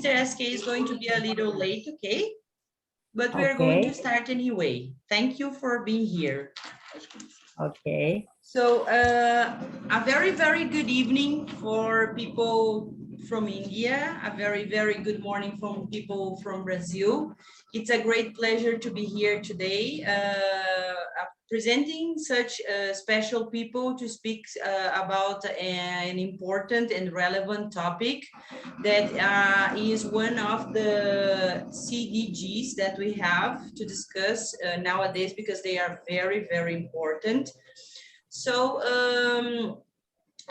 Mr. SK is going to be a little late, okay? But we are going Okay. to start anyway. Thank you for being here. Okay. So a very, very good evening for people from India, a very, very good morning from people from Brazil. It's a great pleasure to be here today, presenting such special people to speak about an important and relevant topic that is one of the CDGs that we have to discuss nowadays because they are very, very important. So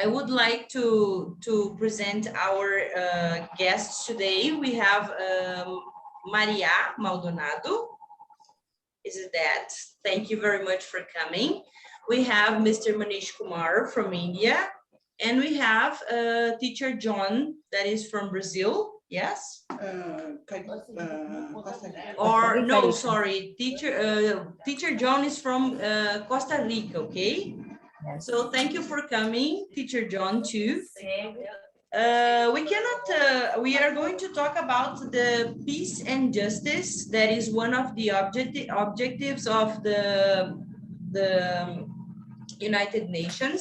I would like to present our guests today. We have Maria Maldonado. Is it that? Thank you very much for coming. We have Mr. Manish Kumar from India, and we have teacher John that is from Brazil. Yes? Or no, sorry, teacher John is from Costa Rica, okay? Yes. So thank you for coming, teacher John, too. We are going to talk about the peace and justice. That is one of the objectives of the United Nations.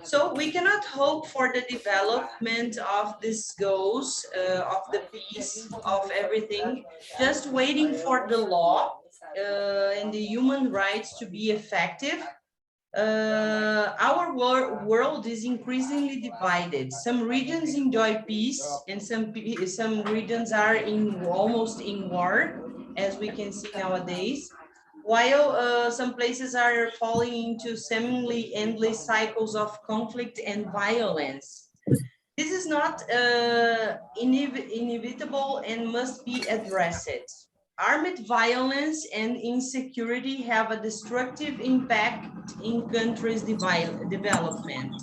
So we cannot hope for the development of these goals, of the peace, of everything, just waiting for the law and the human rights to be effective. Our world is increasingly divided. Some regions enjoy peace and some regions are almost in war, as we can see nowadays, while some places are falling into seemingly endless cycles of conflict and violence. This is not inevitable and must be addressed. Armed violence and insecurity have a destructive impact in countries' development.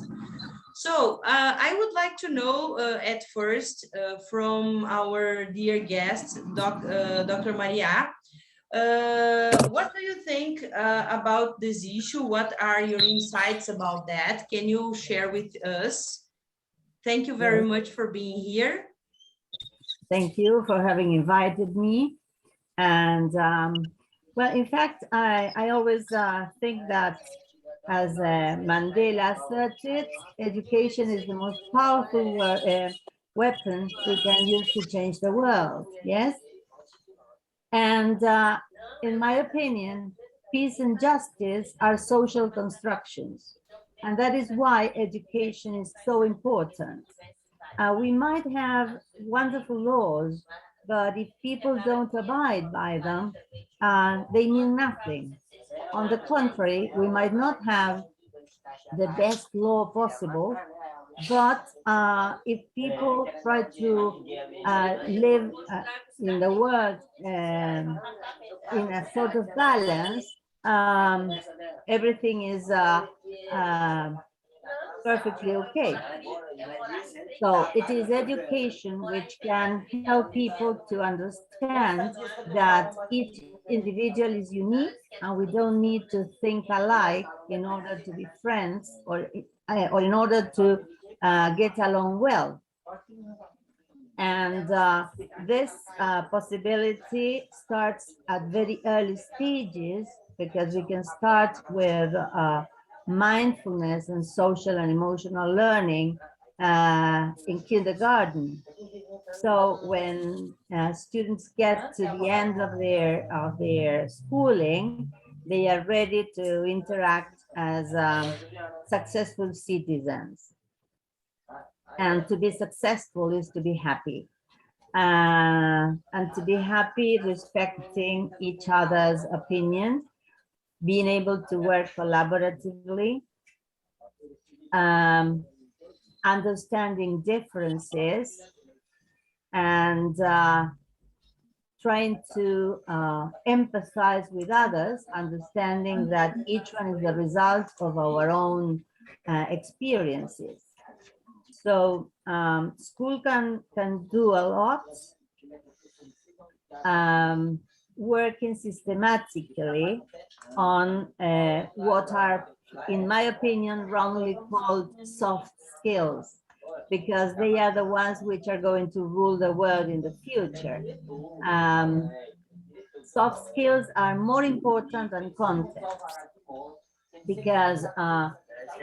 So I would like to know at first from our dear guest, Dr. Maria, what do you think about this issue? What are your insights about that? Can you share with us? Thank you very much for being here. Thank you for having invited me. And well, in fact, I always think that, as Mandela said it, education is the most powerful weapon we can use to change the world. Yes. And in my opinion, peace and justice are social constructions. And that is why education is so important. We might have wonderful laws, but if people don't abide by them, they mean nothing. On the contrary, we might not have the best law possible, but if people try to live in the world in a sort of balance, everything is perfectly okay. So it is education which can help people to understand that each individual is unique and we don't need to think alike in order to be friends or in order to get along well. And this possibility starts at very early stages because we can start with mindfulness and social and emotional learning in kindergarten. So when students get to the end of their schooling, they are ready to interact as successful citizens. And to be successful is to be happy. And to be happy, respecting each other's opinion, being able to work collaboratively, understanding differences, and trying to empathize with others, understanding that each one is the result of our own experiences. So school can do a lot, working systematically on what are, in my opinion, wrongly called soft skills. because they are the ones which are going to rule the world in the future. Soft skills are more important than content, because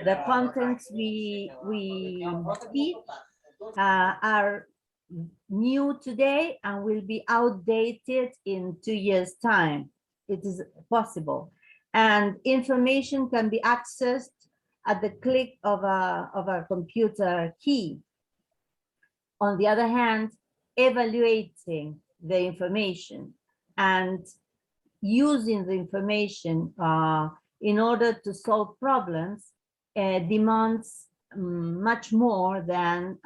the contents we teach are new today and will be outdated in 2 years' time. It is possible. And information can be accessed at the click of a computer key. On the other hand, evaluating the information and using the information in order to solve problems demands much more than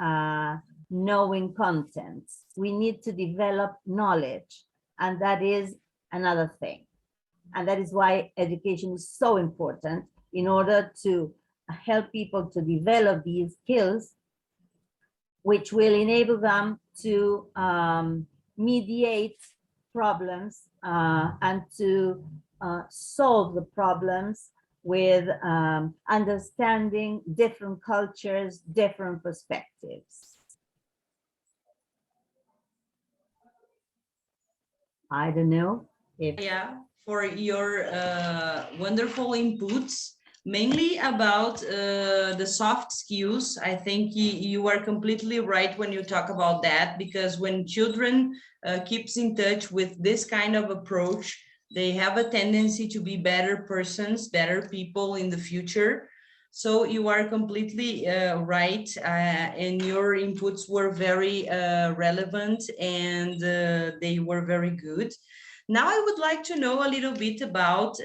knowing contents. We need to develop knowledge, and that is another thing. And that is why education is so important, in order to help people to develop these skills, which will enable them to mediate problems and to solve the problems with understanding different cultures, different perspectives. I don't know if... Yeah, for your wonderful inputs, mainly about the soft skills. I think you are completely right when you talk about that, because when children keeps in touch with this kind of approach, they have a tendency to be better persons, better people in the future. So you are completely right, and your inputs were very relevant, and they were very good. Now I would like to know a little bit about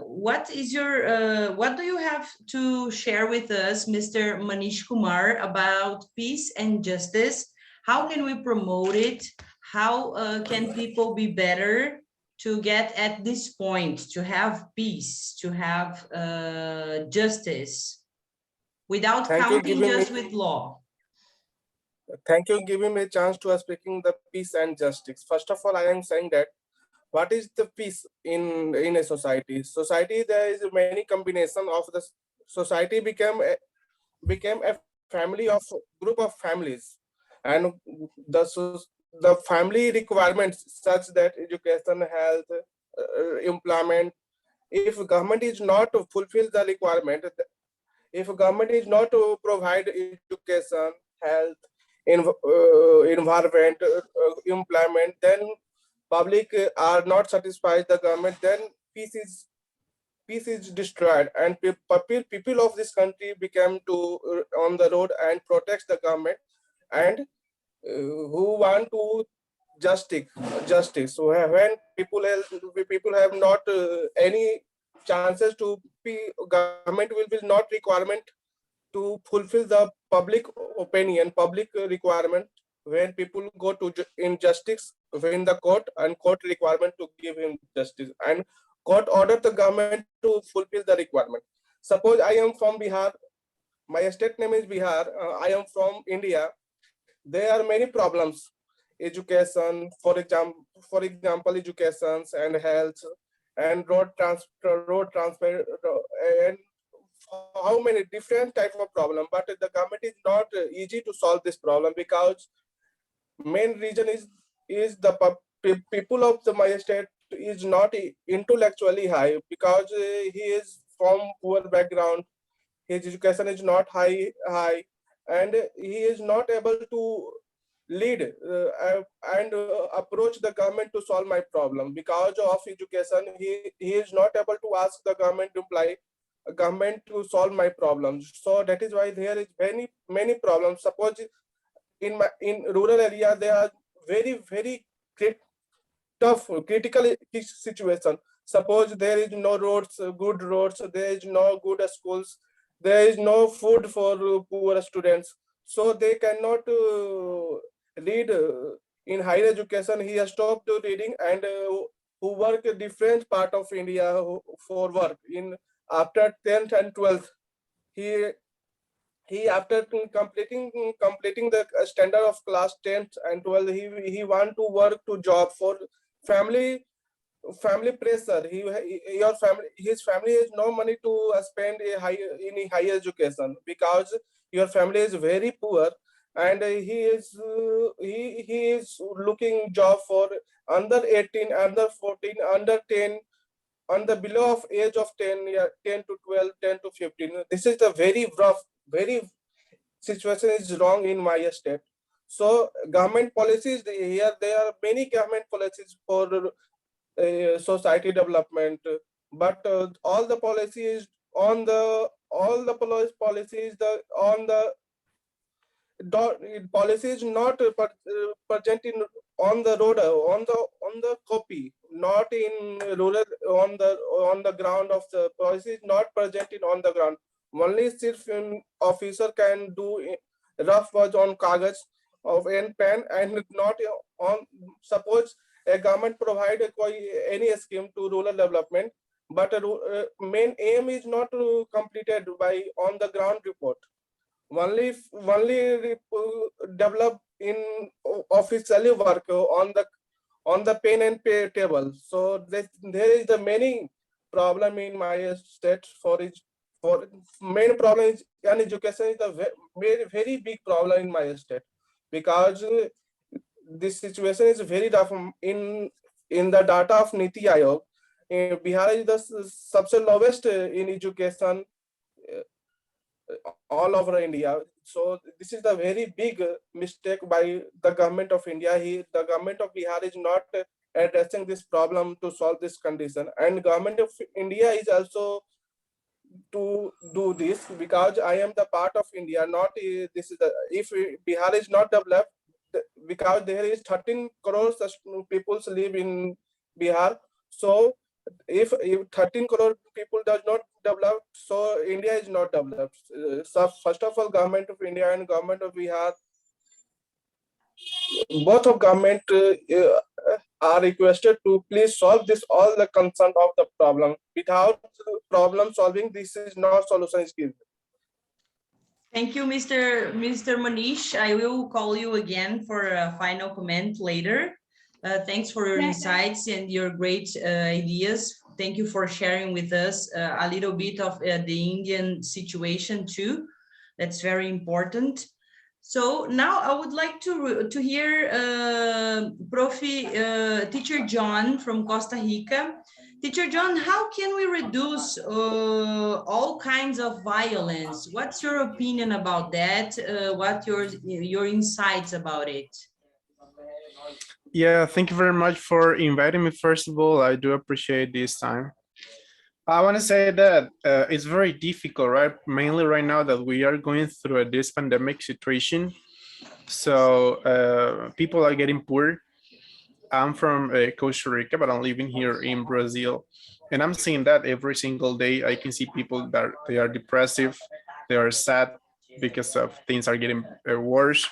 what do you have to share with us, Mr. Manish Kumar, about peace and justice? How can we promote it? How can people be better to get at this point, to have peace, to have justice, without counting just with law? Thank you giving me a chance to speaking the peace and justice. First of all, I am saying that what is the peace in a society? Society, there is many combination of the society became a family of group of families, and the family requirements such that education, health, employment. If government is not to fulfill the requirement, if government is not to provide education, health, environment, employment, then public are not satisfied the government, then peace is destroyed, and people of this country become to on the road and protect the government, and who want to justice. So when people have not any chances to be, government will not requirement to fulfill the public opinion, public requirement. When people go to injustice in the court, and court requirement to give him justice, and court order the government to fulfill the requirement. Suppose I am from Bihar, my state name is Bihar, I am from India. There are many problems, education, for example, educations and health, and road transfer, and how many different type of problem. But the government is not easy to solve this problem, because main reason is the people of the my state is not intellectually high, because he is from poor background, his education is not high, and he is not able to lead and approach the government to solve my problem. Because of education, he is not able to ask the government to apply government to solve my problems. So that is why there is many problems. Suppose in rural area, there are very tough critical situation. Suppose there is no roads, good roads, there is no good schools, there is no food for poor students, so they cannot read in higher education. He has stopped reading, and who work a different part of India for work in after 10th and 12th. He after completing the standard of class 10th and 12th, he want to work to job for family pressure. His family has no money to spend in higher education, because your family is very poor, and he is looking job for under 18, under 14, under 10, on the below of age of 10, yeah, 10 to 12, 10 to 15. This is the very rough, very situation is wrong in my state. So government policies, here there are many government policies for society development, but all the policies on the policies the on the policy is not present in on the road, on the copy, not in rural, on the ground of the policy is not present in on the ground. Only sirf officer can do rough words on kagaz of and pen, and not on, suppose a government provide any scheme to rural development, but main aim is not completed by on the ground report. Only develop in officially work on the pen and pay table. So there is the many problem in my state for main problem is, and education is a very big problem in my state, because this situation is very tough. In the data of Niti Aayog, Bihar is the सबसे lowest in education all over India. So this is the very big mistake by the government of India. The government of Bihar is not addressing this problem to solve this condition, and government of India is also to do this, because I am the part of India. Not this is the, if Bihar is not developed, because there is 13 crores people live in Bihar. So if 13 crore people does not develop, so India is not developed. So first of all, government of India and government of Bihar, both of government are requested to please solve this all the concern of the problem. Without problem solving, this is not solution is given. Thank you, Mr. Manish. I will call you again for a final comment later. Thanks for your insights and your great ideas. Thank you for sharing with us a little bit of the Indian situation too. That's very important. So now I would like to hear Teacher John from Costa Rica. Teacher John, how can we reduce all kinds of violence? What's your opinion about that? What your insights about it? Yeah, thank you very much for inviting me. First of all, I do appreciate this time. I want to say that it's very difficult, right? Mainly right now that we are going through this pandemic situation. So people are getting poor. I'm from Costa Rica, but I'm living here in Brazil. And I'm seeing that every single day. I can see people that they are depressive, they are sad because of things are getting worse.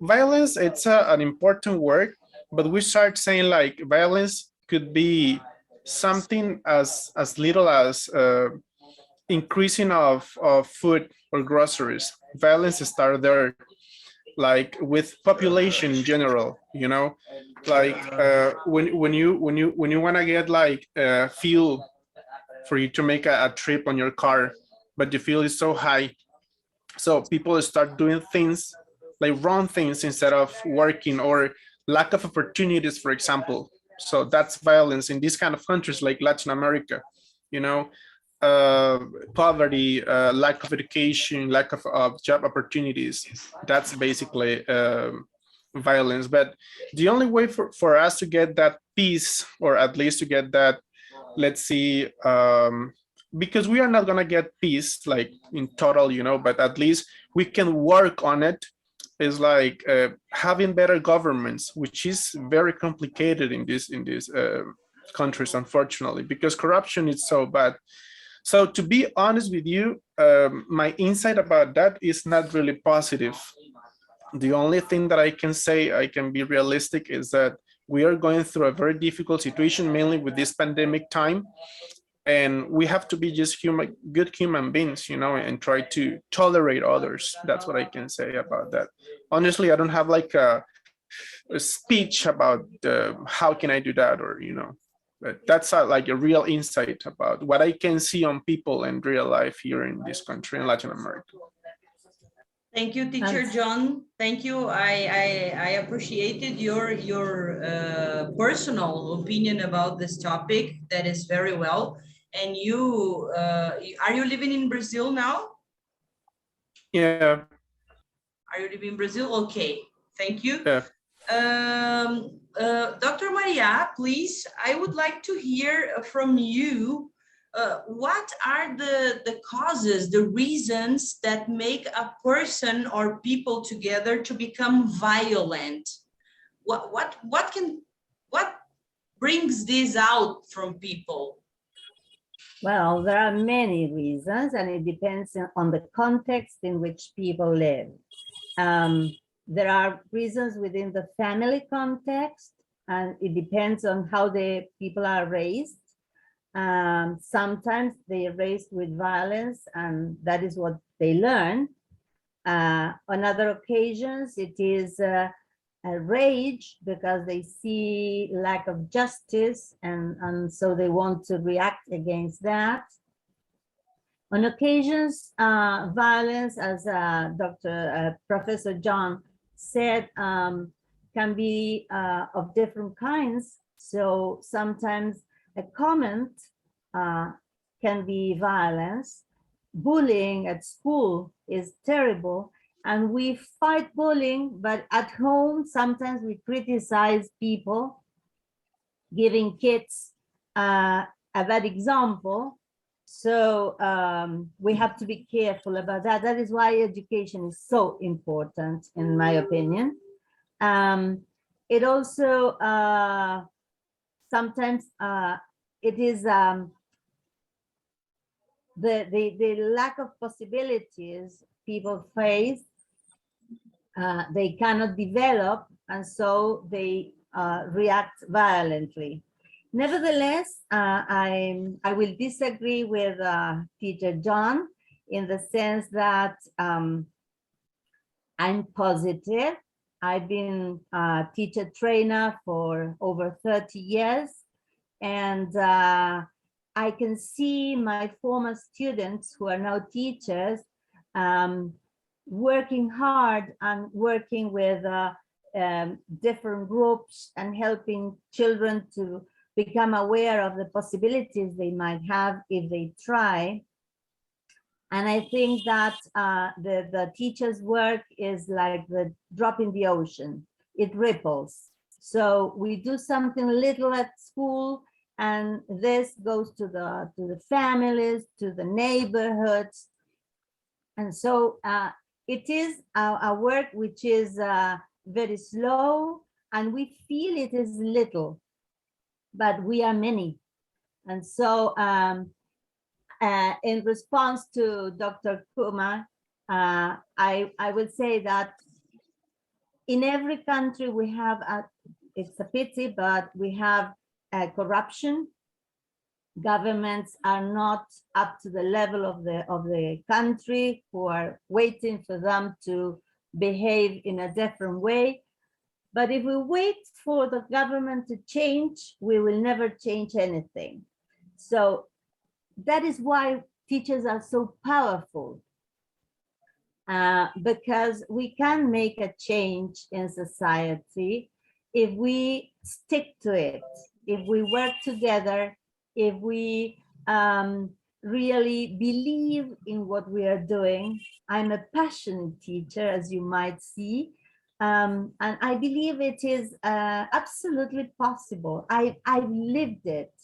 Violence, it's an important word, but we start saying like violence could be something as little as increasing of food or groceries. Violence starts there, like with population in general, you know, like when you want to get like fuel for you to make a trip on your car, but the fuel is so high, so people start doing things like wrong things instead of working, or lack of opportunities, for example. So that's violence in these kind of countries like Latin America, you know, poverty, lack of education, lack of job opportunities. That's basically violence. But the only way for us to get that peace, or at least to get that, let's see, because we are not going to get peace like in total, you know, but at least we can work on it, is like having better governments, which is very complicated in these countries, unfortunately, because corruption is so bad. So to be honest with you, my insight about that is not really positive. The only thing that I can say, I can be realistic, is that we are going through a very difficult situation, mainly with this pandemic time. And we have to be just good human beings, you know, and try to tolerate others. That's what I can say about that. Honestly, I don't have like a speech about how can I do that, or, you know, but that's like a real insight about what I can see on people in real life here in this country, in Latin America. Thank you, Teacher John. Thank you. I appreciated your personal opinion about this topic. That is very well. And you, are you living in Brazil now? Yeah. Are you living in Brazil? Okay. Thank you. Yeah. Dr. Maria, please, I would like to hear from you. What are the causes, the reasons that make a person or people together to become violent? What brings this out from people? Well, there are many reasons, and it depends on the context in which people live. There are reasons within the family context, and it depends on how the people are raised. Sometimes they are raised with violence, and that is what they learn. On other occasions, it is a rage because they see lack of justice, and so they want to react against that. On occasions, violence, as Professor John said, can be of different kinds. So sometimes a comment can be violence. Bullying at school is terrible, and we fight bullying, but at home, sometimes we criticize people, giving kids a bad example. So we have to be careful about that. That is why education is so important, in my opinion. It also sometimes it is the lack of possibilities people face. They cannot develop, and so they react violently. Nevertheless, I will disagree with Teacher John in the sense that I'm positive. I've been a teacher trainer for over 30 years, and I can see my former students who are now teachers working hard and working with different groups and helping children to become aware of the possibilities they might have if they try. And I think that the teacher's work is like the drop in the ocean. It ripples. So we do something little at school, and this goes to the families, to the neighborhoods. And so it is a work which is very slow, and we feel it is little, but we are many. And so in response to Dr. Kuma, I will say that in every country we have, it's a pity, but we have corruption. Governments are not up to the level of the country, who are waiting for them to behave in a different way. But if we wait for the government to change, we will never change anything. So that is why teachers are so powerful, because we can make a change in society if we stick to it, if we work together, if we really believe in what we are doing. I'm a passionate teacher, as you might see, and I believe it is absolutely possible. I've lived it.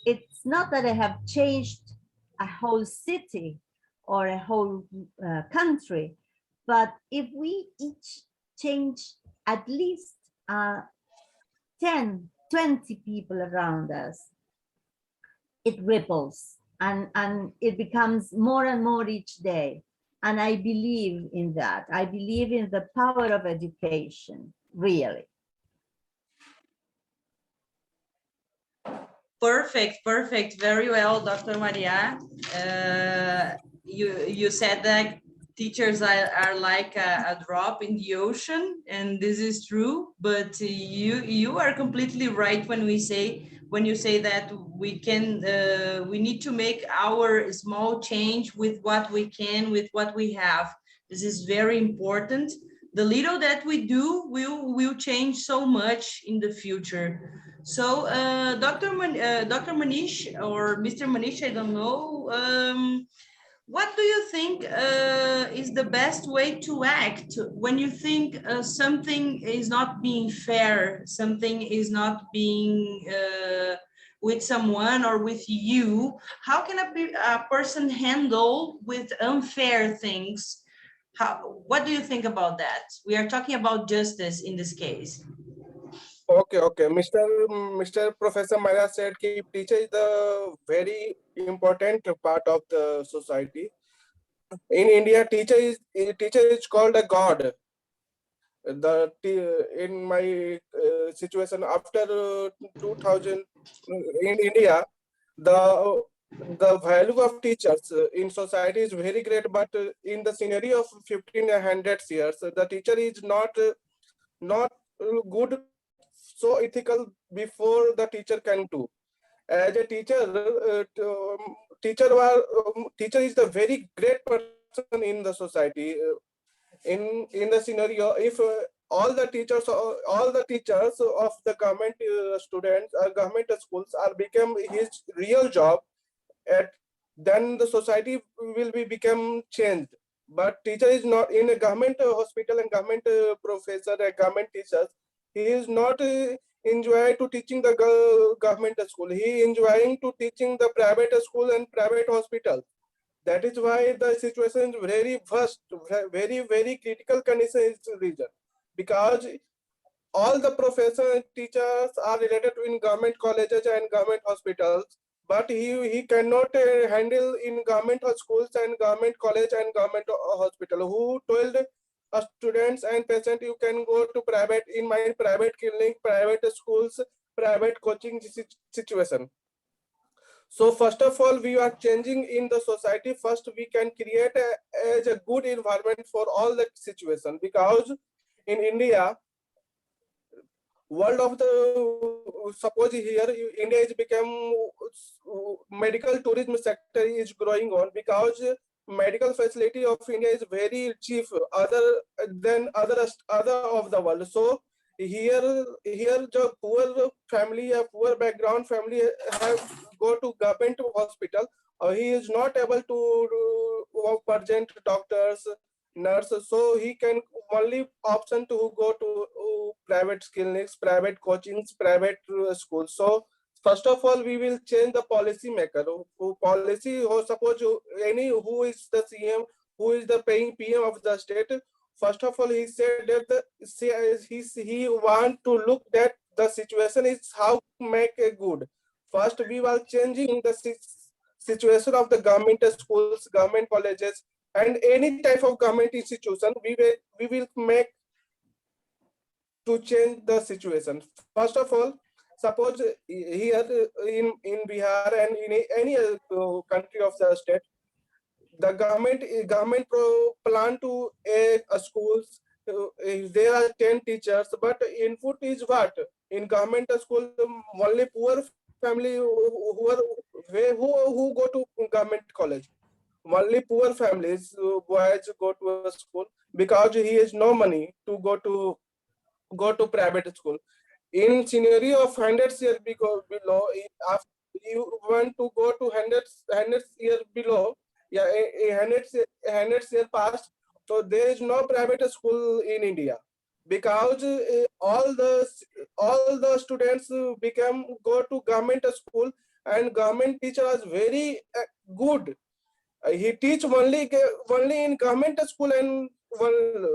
It's not that I have changed a whole city or a whole country, but if we each change at least 10, 20 people around us, it ripples and it becomes more and more each day. And I believe in that. I believe in the power of education, really. Perfect, perfect. Very well, Dr. Maria. You said that teachers are like a drop in the ocean, and this is true. But you are completely right when you say that we need to make our small change with what we can, with what we have. This is very important. The little that we do will change so much in the future. So Dr. Manish or Mr. Manish, I don't know, what do you think is the best way to act when you think something is not being fair, something is not being with someone or with you? How can a person handle with unfair things? What do you think about that? We are talking about justice in this case. Okay. Mr. Professor Maya said कि teacher is the very important part of the society. In India, teacher is called a god. In my situation after 2000 in India, the value of teachers in society is very great, but in the scenario of 1500 years, the teacher is not good, so ethical before the teacher can do. As a teacher, teacher is the very great person in the society. In the scenario, if all the teachers of the government students or government schools are become his real job, at then the society will be become changed. But teacher is not in a government hospital and government professor and government teachers. He is not enjoy to teaching the government school. He enjoying to teaching the private school and private hospital. That is why the situation is very worst, very critical condition is the region, because all the professors and teachers are related to in government colleges and government hospitals, but he cannot handle in government schools and government college and government hospital. Who told students and patients you can go to private in my private clinic, private schools, private coaching situation? So first of all, we are changing in the society. First, we can create a good environment for all the situation, because in India, world of the suppose here India is become medical tourism sector is growing on, because medical facility of India is very cheap other than other of the world. So here the poor family, a poor background family have go to government hospital. He is not able to present doctors, nurses, so he can only option to go to private clinics, private coachings, private schools. So first of all, we will change the policy maker. Policy, or suppose any who is the CM, who is the paying PM of the state. First of all, he said that he want to look that the situation is how to make a good. First, we will changing the situation of the government schools, government colleges, and any type of government institution. We will make to change the situation. First of all, suppose here in Bihar and in any country of the state, the government plan to a schools. There are 10 teachers, but input is what in government school only poor family who go to government college. Only poor families boys go to a school, because he has no money to go to private school. In scenario of 100 years below, after you want to go to 100 years below, yeah, 100 years past, so there is no private school in India, because all the students become go to government school, and government teacher is very good. He teach only in government school, and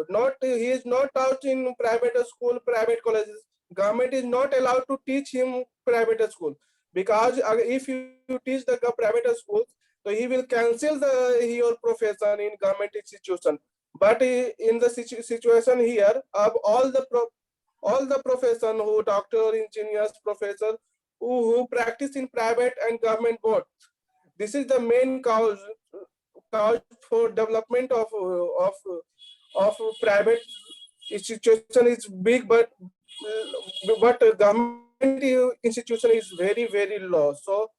not he is not taught in private school, private colleges. Government is not allowed to teach him private school, because if you teach the private school, so he will cancel your profession in government institution. But in the situation here of all the profession, who doctor, engineers, professor, who practice in private and government both, this is the main cause for development of private institution is big, but government institution is very low. So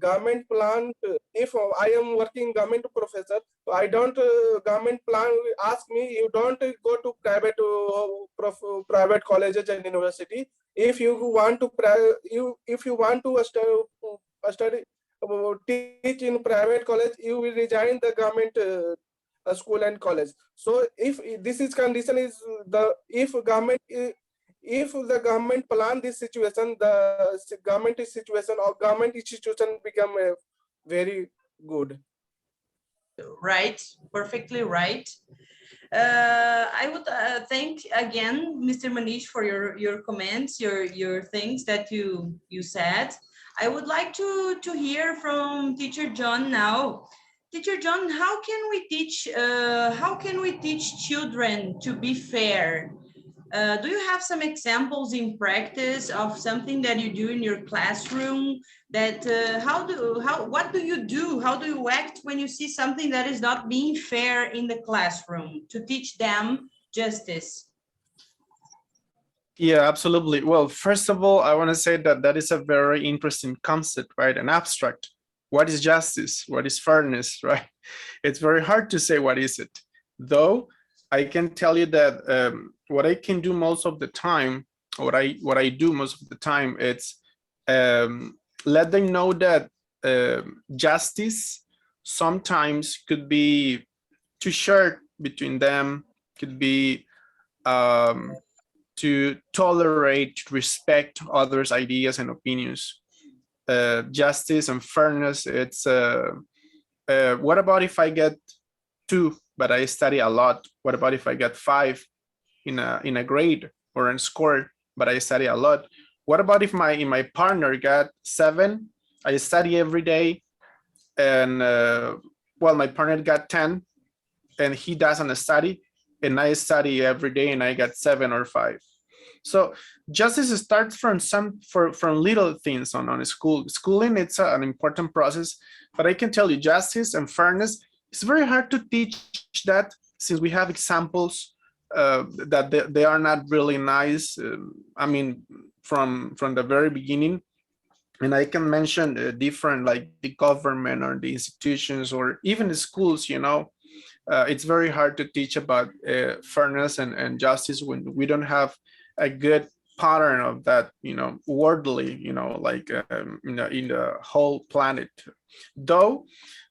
government plan, if I am working government professor, so I don't government plan ask me, you don't go to private colleges and university. If you want to if you want to study teach in private college, you will resign the government school and college. So if this is condition is the if the government plan this situation, the government situation or government institution become very good. Right, perfectly right. I would thank again, Mr. Manish, for your comments, your things that you said. I would like to hear from Teacher John now. Teacher John, how can we teach children to be fair? Do you have some examples in practice of something that you do in your classroom? That what do you do? How do you act when you see something that is not being fair in the classroom to teach them justice? Yeah, absolutely. Well, first of all, I want to say that that is a very interesting concept, right? An abstract. What is justice? What is fairness, right? It's very hard to say what is it. Though I can tell you that what I can do most of the time, what I do most of the time, it's let them know that justice sometimes could be too short between them, could be to tolerate, respect others' ideas and opinions. Justice and fairness, it's what about if I get 2, but I study a lot? What about if I get 5 in a grade or in score, but I study a lot? What about if my partner got 7, I study every day, and well, my partner got 10 and he doesn't study, and I study every day and I get 7 or 5? So justice starts from from little things on schooling. It's an important process, but I can tell you justice and fairness, it's very hard to teach that, since we have examples that they are not really nice. I mean, from the very beginning. And I can mention different, like the government or the institutions or even the schools, it's very hard to teach about fairness and justice when we don't have a good pattern of that, worldly, like in the whole planet. Though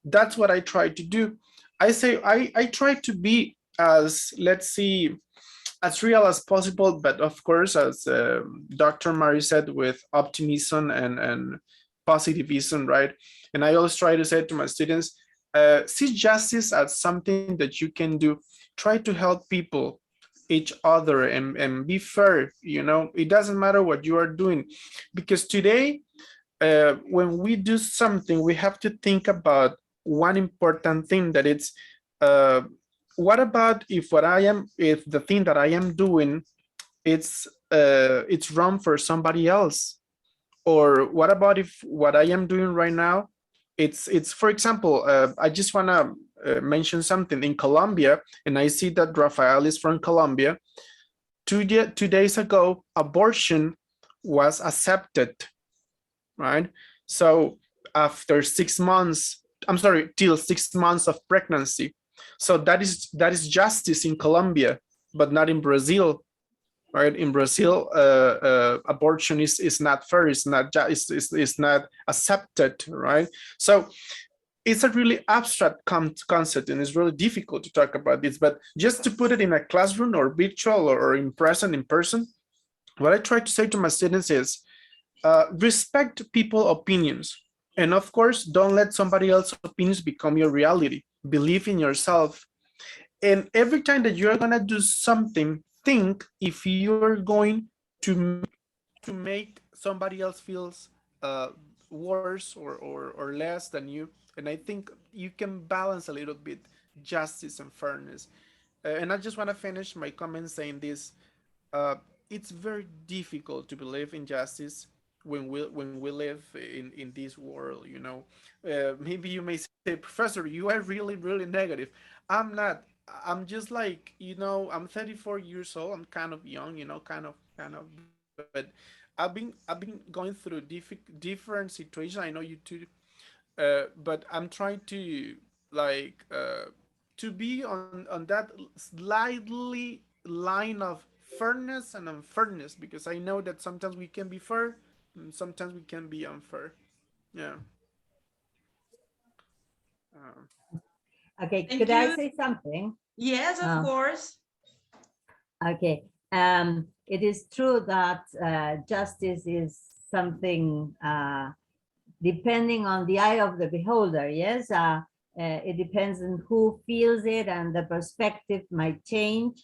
that's what I try to do. I say I try to be as, let's see, as real as possible, but of course, as Dr. Mari said, with optimism and positivism, right? And I always try to say to my students, see justice as something that you can do. Try to help people, each other, and be fair. It doesn't matter what you are doing, because today, when we do something, we have to think about one important thing, that it's what about if the thing that I am doing, it's wrong for somebody else? Or what about if what I am doing right now, it's for example, I just want to mention something in Colombia, and I see that Rafael is from Colombia. 2 days ago, abortion was accepted, right? So after 6 months, I'm sorry, till 6 months of pregnancy. So that is justice in Colombia, but not in Brazil, right? In Brazil, abortion is not fair. It's not accepted, right? So it's a really abstract concept, and it's really difficult to talk about this. But just to put it in a classroom or virtual or in person, what I try to say to my students is respect people's opinions. And of course, don't let somebody else's opinions become your reality. Believe in yourself. And every time that you're going to do something, think if you're going to make somebody else feels worse or less than you. And I think you can balance a little bit justice and fairness. And I just want to finish my comment saying this. It's very difficult to believe in justice when we live in this world. Maybe you may say, Professor, you are really negative. I'm not. I'm just like, I'm 34 years old. I'm kind of young, kind of, but I've been going through different situations. I know you too. but I'm trying to like to be on that slightly line of fairness and unfairness, because I know that sometimes we can be fair and sometimes we can be unfair. Yeah. Uh, Okay, Thank could I you. say something? Yes, of course. Okay, it is true that justice is something depending on the eye of the beholder, yes? It depends on who feels it and the perspective might change.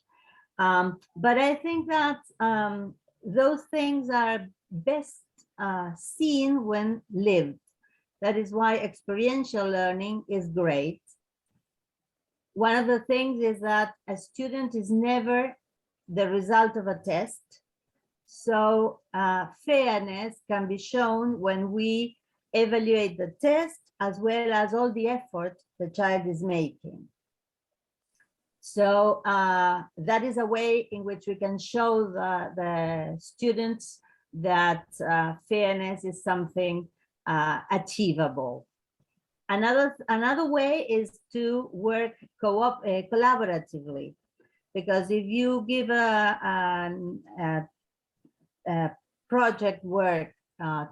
But I think that those things are best seen when lived. That is why experiential learning is great. One of the things is that a student is never the result of a test. So fairness can be shown when we evaluate the test as well as all the effort the child is making. So that is a way in which we can show the students that fairness is something achievable. Another way is to work collaboratively, because if you give a project work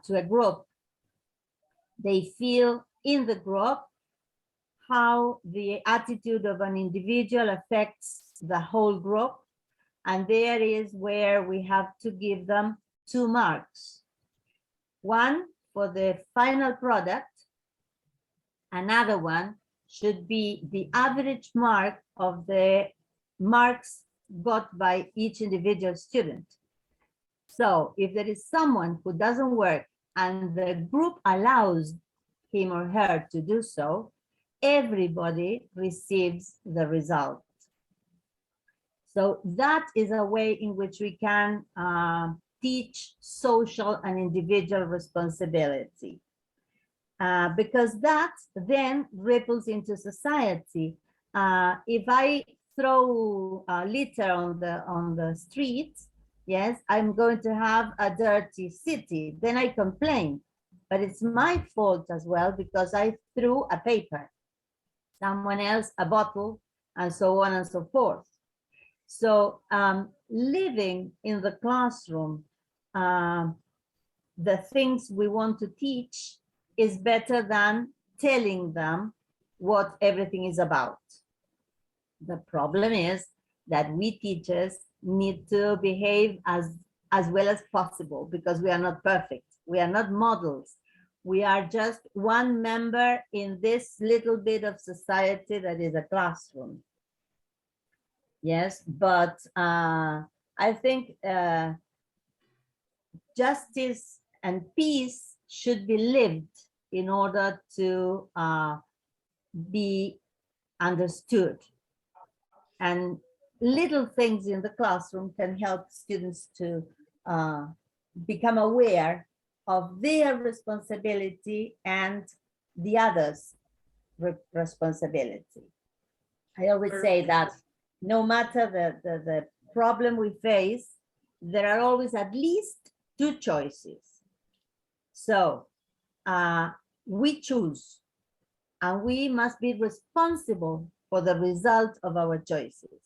to a group, they feel in the group how the attitude of an individual affects the whole group. And there is where we have to give them 2 marks. One for the final product, another one should be the average mark of the marks got by each individual student. So if there is someone who doesn't work and the group allows him or her to do so, everybody receives the result. So that is a way in which we can teach social and individual responsibility. Because that then ripples into society. If I throw litter on the streets, yes, I'm going to have a dirty city. Then I complain, but it's my fault as well because I threw a paper, someone else a bottle, and so on and so forth. So living in the classroom, the things we want to teach is better than telling them what everything is about. The problem is that we teachers need to behave as well as possible because we are not perfect. We are not models. We are just one member in this little bit of society that is a classroom. Yes, but I think justice and peace should be lived in order to be understood. And little things in the classroom can help students to become aware of their responsibility and the others' responsibility. I always say that no matter the problem we face, there are always at least 2 choices. So we choose, and we must be responsible for the result of our choices.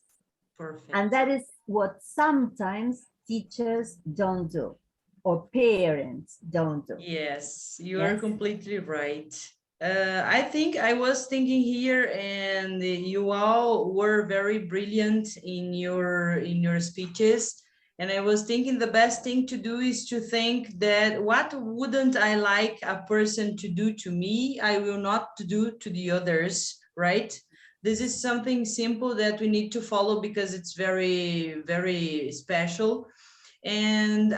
Perfect. And that is what sometimes teachers don't do, or parents don't do. Yes, you are completely right. I think I was thinking here, and you all were very brilliant in your speeches. And I was thinking the best thing to do is to think that what wouldn't I like a person to do to me, I will not do to the others, right? This is something simple that we need to follow because it's very, very special. And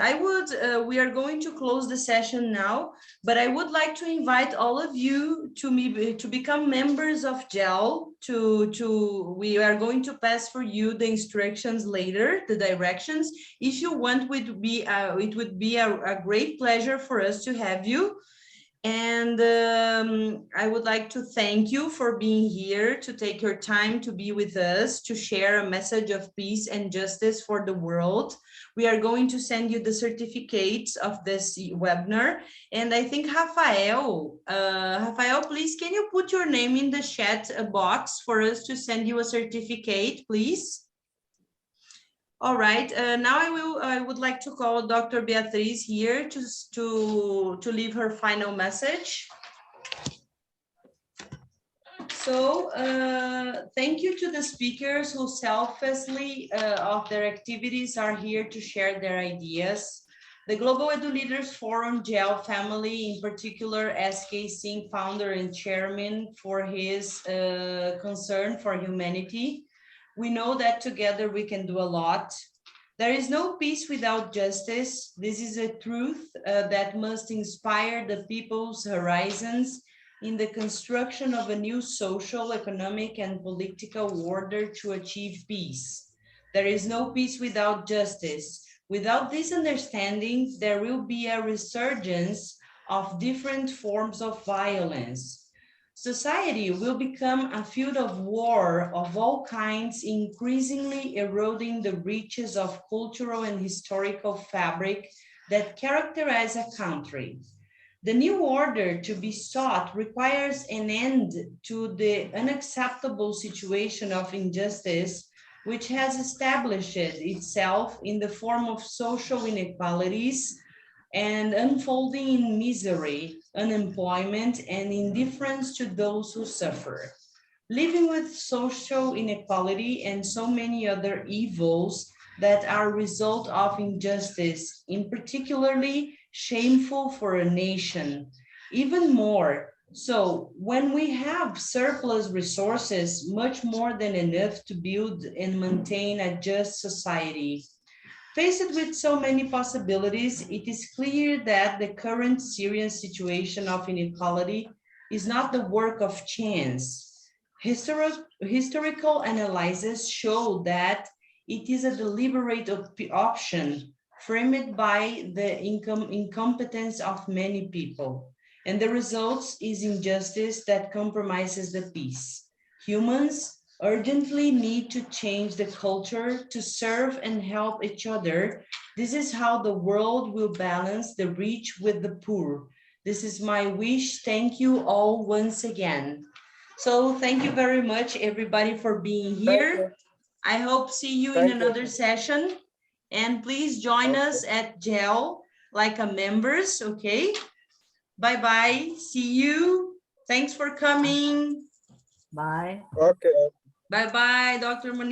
we are going to close the session now, but I would like to invite all of you to become members of GEL. We are going to pass for you the instructions later, the directions. If you want, it would be a great pleasure for us to have you. And I would like to thank you for being here, to take your time to be with us, to share a message of peace and justice for the world. We are going to send you the certificates of this webinar. And I think Rafael, Rafael, please, can you put your name in the chat box for us to send you a certificate, please? All right, now I would like to call Dr. Beatriz here to leave her final message. So thank you to the speakers who selflessly of their activities are here to share their ideas. The Global Edu Leaders Forum GEL family, in particular, SK Singh, founder and chairman, for his concern for humanity. We know that together we can do a lot. There is no peace without justice. This is a truth that must inspire the people's horizons in the construction of a new social, economic, and political order to achieve peace. There is no peace without justice. Without this understanding, there will be a resurgence of different forms of violence. Society will become a field of war of all kinds, increasingly eroding the reaches of cultural and historical fabric that characterize a country. The new order to be sought requires an end to the unacceptable situation of injustice, which has established itself in the form of social inequalities and unfolding in misery, unemployment, and indifference to those who suffer. Living with social inequality and so many other evils that are a result of injustice, in particularly shameful for a nation. Even more, so when we have surplus resources, much more than enough to build and maintain a just society. Faced with so many possibilities, it is clear that the current serious situation of inequality is not the work of chance. Historical analysis show that it is a deliberate option framed by the incompetence of many people. And the result is injustice that compromises the peace. Humans urgently need to change the culture to serve and help each other. This is how the world will balance the rich with the poor. This is my wish. Thank you all once again. So thank you very much, everybody, for being here. I hope see you in another session. And please join us at GEL, like a members, okay? Bye-bye. See you. Thanks for coming. Bye. Okay. Bye-bye, Dr.